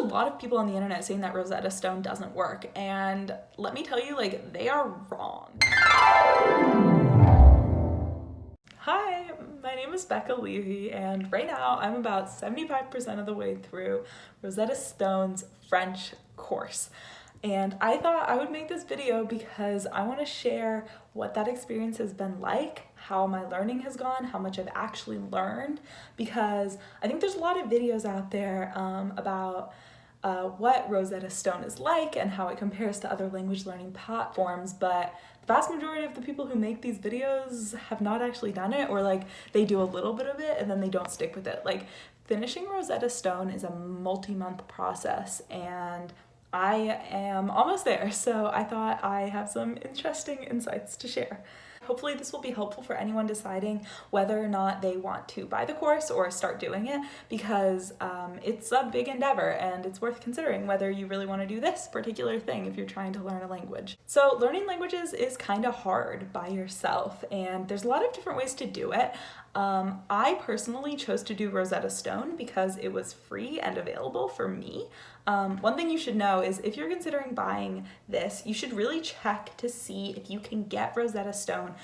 lot of people on the internet saying that Rosetta Stone doesn't work, and let me tell you, like, they are wrong. Hi, my name is Becca Levy, and right now I'm about 75% of the way through Rosetta Stone's French course. And I thought I would make this video because I want to share what that experience has been like, how my learning has gone, how much I've actually learned, because I think there's a lot of videos out there about what Rosetta Stone is like and how it compares to other language learning platforms, but the vast majority of the people who make these videos have not actually done it, or like they do a little bit of it and then they don't stick with it. Like, finishing Rosetta Stone is a multi-month process, and I am almost there, so I thought I have some interesting insights to share. Hopefully this will be helpful for anyone deciding whether or not they want to buy the course or start doing it, because it's a big endeavor and it's worth considering whether you really want to do this particular thing if you're trying to learn a language. So learning languages is kind of hard by yourself, and there's a lot of different ways to do it. I personally chose to do Rosetta Stone because it was free and available for me. One thing you should know is if you're considering buying this, you should really check to see if you can get Rosetta Stone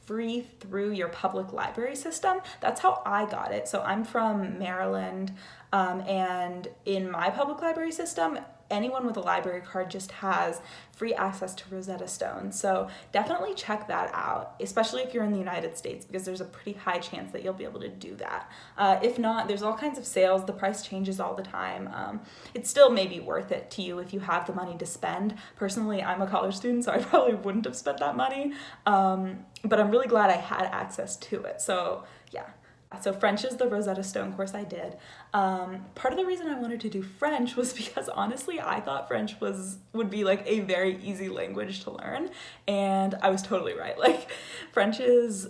free through your public library system. That's how I got it. So I'm from Maryland, and in my public library system, anyone with a library card just has free access to Rosetta Stone. So definitely check that out, especially if you're in the United States, because there's a pretty high chance that you'll be able to do that. If not, there's all kinds of sales. The price changes all the time. It's still maybe worth it to you if you have the money to spend. Personally, I'm a college student, so I probably wouldn't have spent that money. But I'm really glad I had access to it. So yeah. So French is the Rosetta Stone course I did. Part of the reason I wanted to do French was because honestly, I thought French would be like a very easy language to learn, and I was totally right. Like, French is,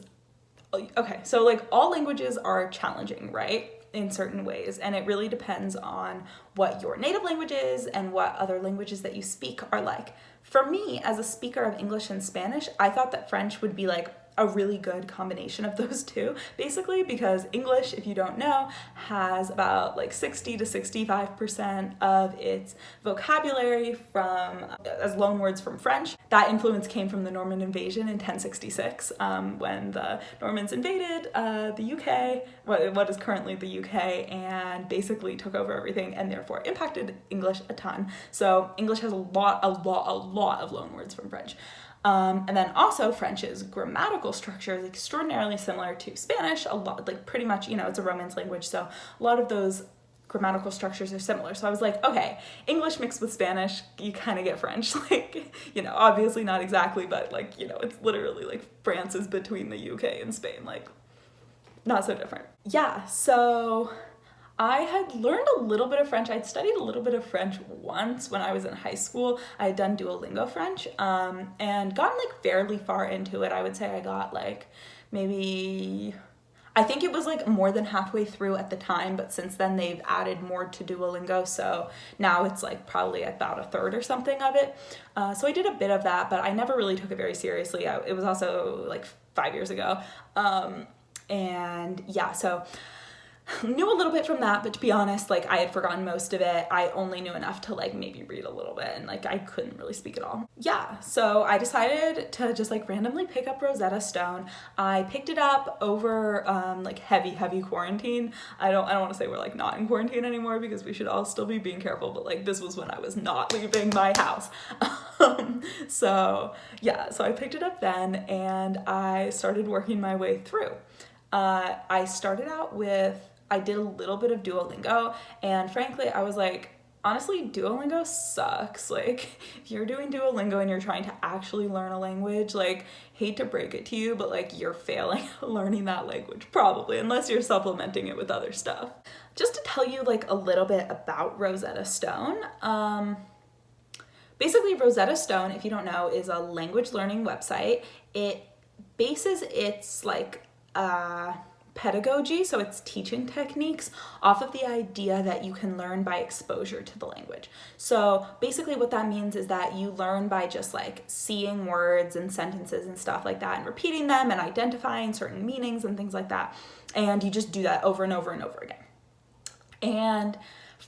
okay, so like all languages are challenging, right? In certain ways, and it really depends on what your native language is and what other languages that you speak are like. For me, as a speaker of English and Spanish, I thought that French would be like a really good combination of those two, basically because English, if you don't know, has about like 60 to 65% of its vocabulary as loan words from French. That influence came from the Norman invasion in 1066, when the Normans invaded the UK, what is currently the UK, and basically took over everything and therefore impacted English a ton. So English has a lot of loan words from French. And then also French's grammatical structure is extraordinarily similar to Spanish, a lot, like pretty much, it's a Romance language, so a lot of those grammatical structures are similar. So I was like, okay, English mixed with Spanish, you kind of get French. Like, obviously not exactly, but like, it's literally like France is between the UK and Spain, like not so different. Yeah, so I had learned a little bit of French. I'd studied a little bit of French once when I was in high school. I had done Duolingo French, and gotten like fairly far into it. I would say I got like I think it was like more than halfway through at the time, but since then they've added more to Duolingo, so now it's like probably about a third or something of it. So I did a bit of that, but I never really took it very seriously. It was also like 5 years ago. And yeah, so knew a little bit from that, but to be honest, like I had forgotten most of it. I only knew enough to like maybe read a little bit, and like I couldn't really speak at all. Yeah, so I decided to just like randomly pick up Rosetta Stone. I picked it up over like heavy quarantine. I don't want to say we're like not in quarantine anymore, because we should all still be being careful, but like this was when I was not leaving my house. So yeah, so I picked it up then and I started working my way through. I started out I did a little bit of Duolingo, and frankly, I was like, honestly, Duolingo sucks. Like, if you're doing Duolingo and you're trying to actually learn a language, like, hate to break it to you, but like, you're failing at learning that language, probably, unless you're supplementing it with other stuff. Just to tell you like a little bit about Rosetta Stone, basically Rosetta Stone, if you don't know, is a language learning website. It bases its like pedagogy, so it's teaching techniques, off of the idea that you can learn by exposure to the language. So basically what that means is that you learn by just like seeing words and sentences and stuff like that and repeating them and identifying certain meanings and things like that. And you just do that over and over and over again. And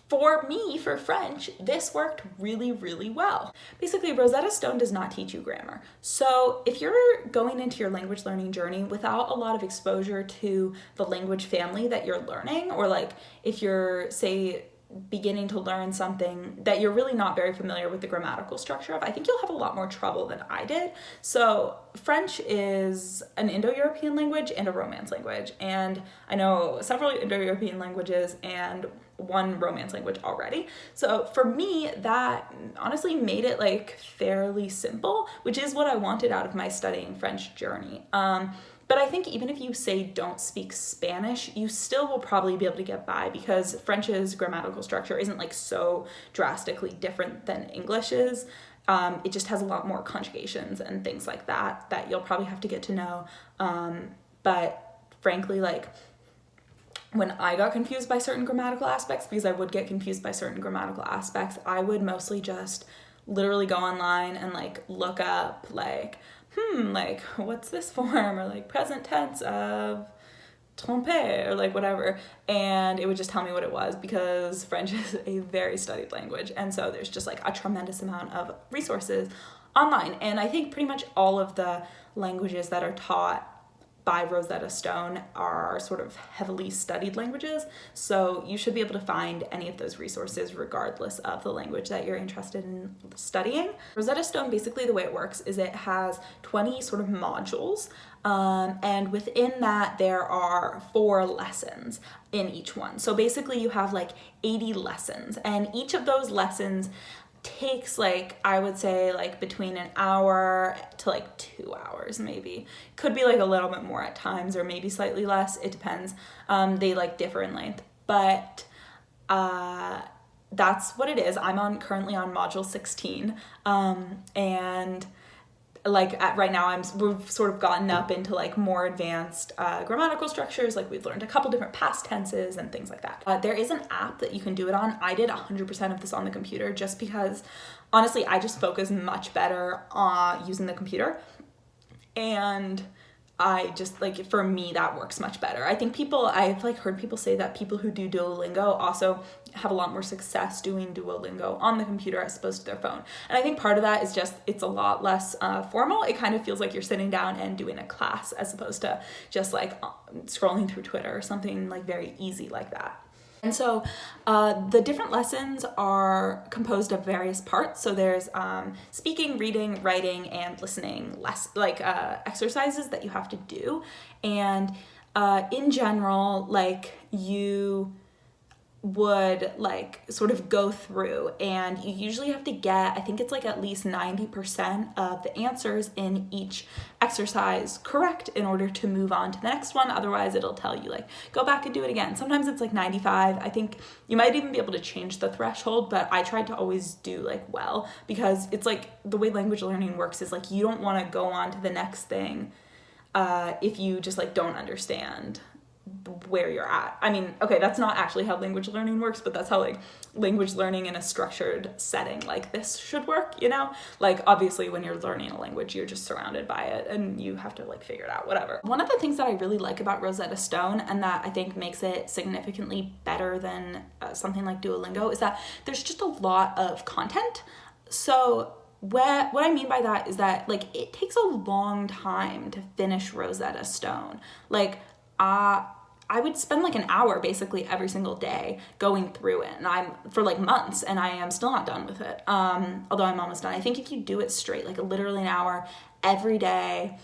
for me, for French, this worked really, really well. Basically, Rosetta Stone does not teach you grammar. So if you're going into your language learning journey without a lot of exposure to the language family that you're learning, or like if you're, say, beginning to learn something that you're really not very familiar with the grammatical structure of, I think you'll have a lot more trouble than I did. So French is an Indo-European language and a Romance language. And I know several Indo-European languages and one Romance language already. So for me, that honestly made it like fairly simple, which is what I wanted out of my studying French journey. But I think even if you say don't speak Spanish, you still will probably be able to get by because French's grammatical structure isn't like so drastically different than English is. It just has a lot more conjugations and things like that that you'll probably have to get to know. But frankly, like when I got confused by certain grammatical aspects, because I would get confused by certain grammatical aspects, I would mostly just literally go online and like look up like, like what's this form, or like present tense of tromper, or like whatever, and it would just tell me what it was because French is a very studied language, and so there's just like a tremendous amount of resources online. And I think pretty much all of the languages that are taught by Rosetta Stone are sort of heavily studied languages, so you should be able to find any of those resources regardless of the language that you're interested in studying. Rosetta Stone, basically the way it works is it has 20 sort of modules, and within that there are 4 lessons in each one. So basically you have like 80 lessons, and each of those lessons takes like, I would say like between an hour to like 2 hours maybe. Could be like a little bit more at times or maybe slightly less, it depends. They like differ in length, but that's what it is. I'm currently on module 16, and like right now we've sort of gotten up into like more advanced grammatical structures. Like we've learned a couple different past tenses and things like that. There is an app that you can do it on. I did 100% of this on the computer just because honestly I just focus much better on using the computer, and I just like, for me that works much better. I think I've like heard people say that people who do Duolingo also have a lot more success doing Duolingo on the computer as opposed to their phone. And I think part of that is just it's a lot less formal. It kind of feels like you're sitting down and doing a class as opposed to just like scrolling through Twitter or something like very easy like that. And so the different lessons are composed of various parts. So there's speaking, reading, writing, and listening exercises that you have to do. And in general, like you would like sort of go through, and you usually have to get, I think it's like at least 90% of the answers in each exercise correct in order to move on to the next one. Otherwise it'll tell you like go back and do it again. Sometimes it's like 95. I think you might even be able to change the threshold, but I tried to always do like well, because it's like the way language learning works is like you don't want to go on to the next thing if you just like don't understand where you're at. I mean, okay, that's not actually how language learning works, but that's how like language learning in a structured setting like this should work, you know? Like obviously when you're learning a language, you're just surrounded by it and you have to like figure it out, whatever. One of the things that I really like about Rosetta Stone, and that I think makes it significantly better than something like Duolingo, is that there's just a lot of content. So what I mean by that is that like it takes a long time to finish Rosetta Stone. Like I would spend like an hour basically every single day going through it, and I'm for like months, and I am still not done with it. Although I'm almost done. I think if you do it straight, like literally an hour every day,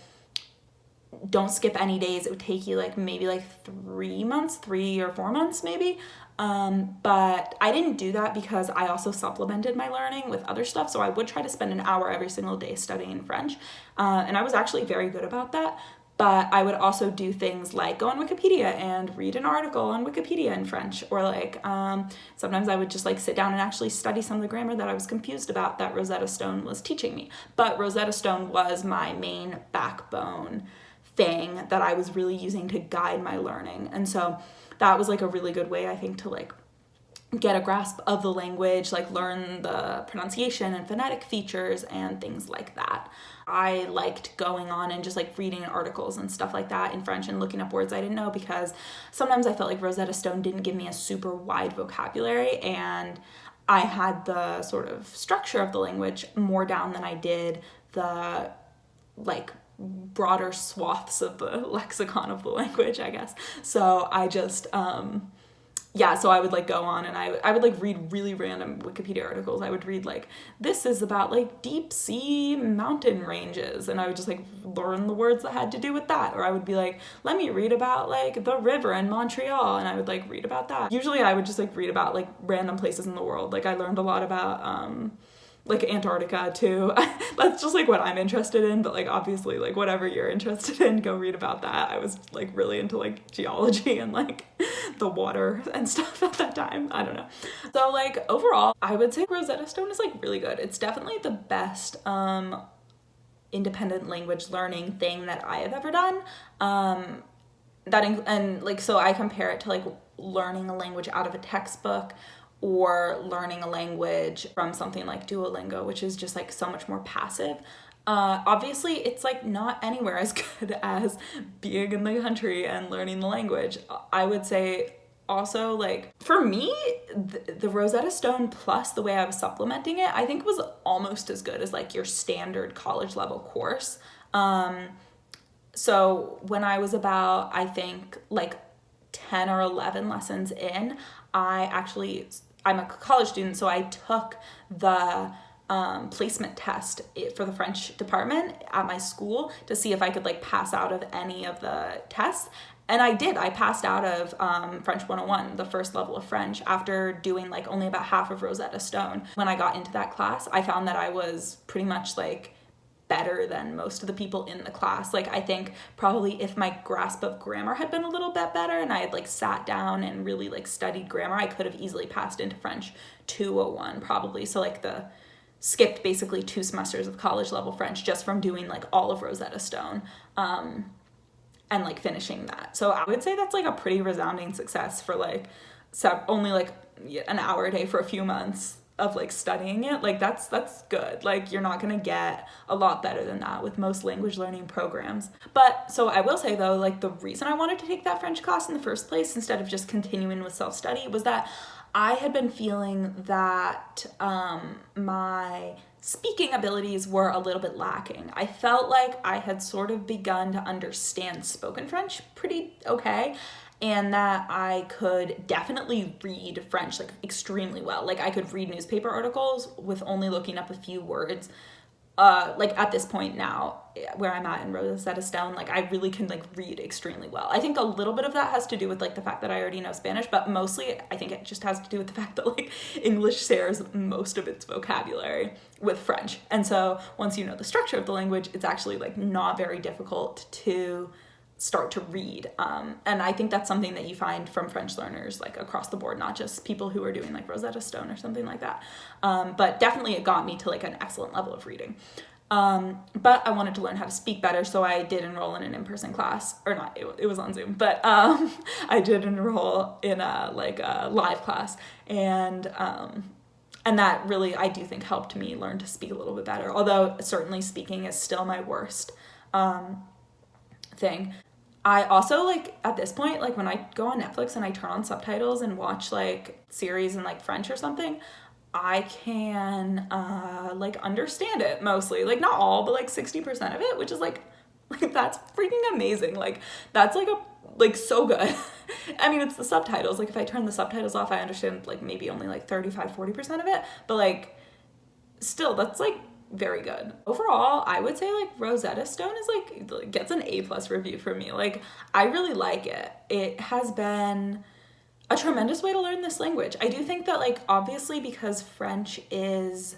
don't skip any days, it would take you like maybe like 3 or 4 months maybe. But I didn't do that because I also supplemented my learning with other stuff. So I would try to spend an hour every single day studying French. And I was actually very good about that. But I would also do things like go on Wikipedia and read an article on Wikipedia in French, or like sometimes I would just like sit down and actually study some of the grammar that I was confused about that Rosetta Stone was teaching me. But Rosetta Stone was my main backbone thing that I was really using to guide my learning. And so that was like a really good way, I think, to like get a grasp of the language, like learn the pronunciation and phonetic features and things like that. I liked going on and just like reading articles and stuff like that in French and looking up words I didn't know, because sometimes I felt like Rosetta Stone didn't give me a super wide vocabulary, and I had the sort of structure of the language more down than I did the like broader swaths of the lexicon of the language, I guess. So I just so I would like go on and I would like read really random Wikipedia articles. I would read like, this is about like deep sea mountain ranges, and I would just like learn the words that had to do with that. Or I would be like, let me read about like the river in Montreal, and I would like read about that. Usually I would just like read about like random places in the world. Like I learned a lot about like Antarctica too. That's just like what I'm interested in, but like obviously like whatever you're interested in, go read about that. I was like really into like geology and like the water and stuff at that time. I don't know. So like overall, I would say Rosetta Stone is like really good. It's definitely the best independent language learning thing that I have ever done. And like, so I compare it to like learning a language out of a textbook, or learning a language from something like Duolingo, which is just like so much more passive. Obviously, it's like not anywhere as good as being in the country and learning the language. I would say also, like, for me, the Rosetta Stone plus the way I was supplementing it, I think was almost as good as like your standard college level course. So when I was about, I think, like 10 or 11 lessons in, I'm a college student, so I took the placement test for the French department at my school to see if I could like pass out of any of the tests. And I did. I passed out of French 101, the first level of French, after doing like only about half of Rosetta Stone. When I got into that class, I found that I was pretty much like better than most of the people in the class. Like I think probably if my grasp of grammar had been a little bit better and I had like sat down and really like studied grammar, I could have easily passed into French 201 probably. So like skipped basically 2 semesters of college level French just from doing like all of Rosetta Stone and like finishing that. So I would say that's like a pretty resounding success for like only like an hour a day for a few months of like studying it. Like that's good. Like you're not gonna get a lot better than that with most language learning programs. But so I will say though, like the reason I wanted to take that French class in the first place instead of just continuing with self-study was that I had been feeling that my speaking abilities were a little bit lacking. I felt like I had sort of begun to understand spoken French pretty okay, and that I could definitely read French like extremely well. Like I could read newspaper articles with only looking up a few words. Like at this point now where I'm at in Rosetta Stone, like I really can like read extremely well. I think a little bit of that has to do with like the fact that I already know Spanish, but mostly I think it just has to do with the fact that like English shares most of its vocabulary with French. And so once you know the structure of the language, it's actually like not very difficult to start to read. And I think that's something that you find from French learners like across the board, not just people who are doing like Rosetta Stone or something like that. But definitely it got me to like an excellent level of reading. But I wanted to learn how to speak better, so I did enroll in an in-person class, or not, it was on Zoom, but I did enroll in a live class, and that really, I do think, helped me learn to speak a little bit better, although certainly speaking is still my worst thing. I also, like, at this point, like, when I go on Netflix and I turn on subtitles and watch, like, series in, like, French or something, I can, like, understand it mostly. Like, not all, but, like, 60% of it, which is, like, that's freaking amazing. Like, that's, like, so good. I mean, it's the subtitles. Like, if I turn the subtitles off, I understand, like, maybe only, like, 35-40% of it. But, like, still, that's, like, very good. Overall, I would say like Rosetta Stone is like gets an A+ review from me. Like I really like it. It has been a tremendous way to learn this language. I do think that like obviously because French is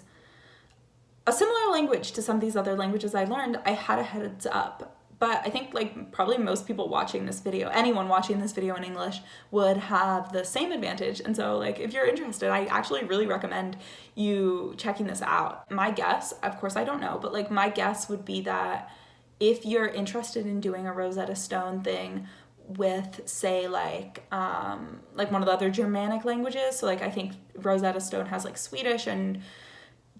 a similar language to some of these other languages I learned, I had a heads up. But I think like probably most people watching this video, anyone watching this video in English would have the same advantage. And so like if you're interested, I actually really recommend you checking this out. My guess, of course I don't know, but like my guess would be that if you're interested in doing a Rosetta Stone thing with, say, like one of the other Germanic languages. So like I think Rosetta Stone has like Swedish and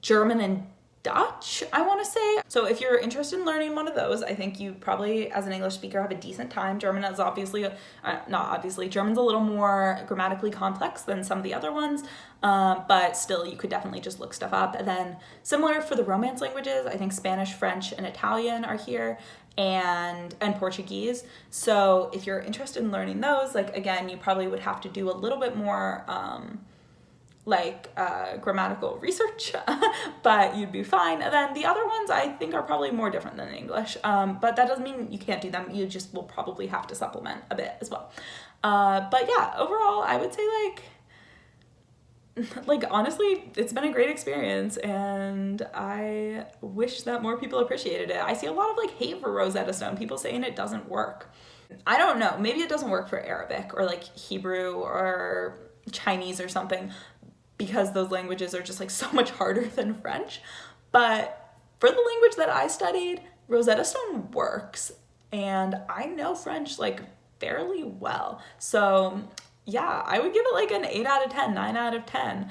German and Dutch, I want to say. So if you're interested in learning one of those, I think you probably, as an English speaker, have a decent time. German is obviously, not obviously, German's a little more grammatically complex than some of the other ones, but still you could definitely just look stuff up. And then similar for the Romance languages, I think Spanish, French, and Italian are here, and Portuguese. So if you're interested in learning those, like again, you probably would have to do a little bit more grammatical research, but you'd be fine. And then the other ones I think are probably more different than English, but that doesn't mean you can't do them. You just will probably have to supplement a bit as well. But yeah, overall, I would say like honestly, it's been a great experience, and I wish that more people appreciated it. I see a lot of like hate for Rosetta Stone, people saying it doesn't work. I don't know, maybe it doesn't work for Arabic or like Hebrew or Chinese or something, because those languages are just like so much harder than French. But for the language that I studied, Rosetta Stone works, and I know French like fairly well. So yeah, I would give it like an 8 out of 10, 9 out of 10.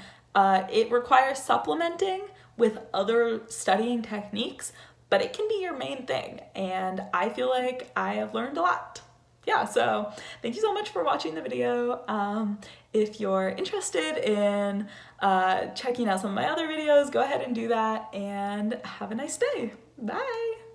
It requires supplementing with other studying techniques, but it can be your main thing, and I feel like I have learned a lot. Yeah, so thank you so much for watching the video. If you're interested in checking out some of my other videos, go ahead and do that, and have a nice day. Bye.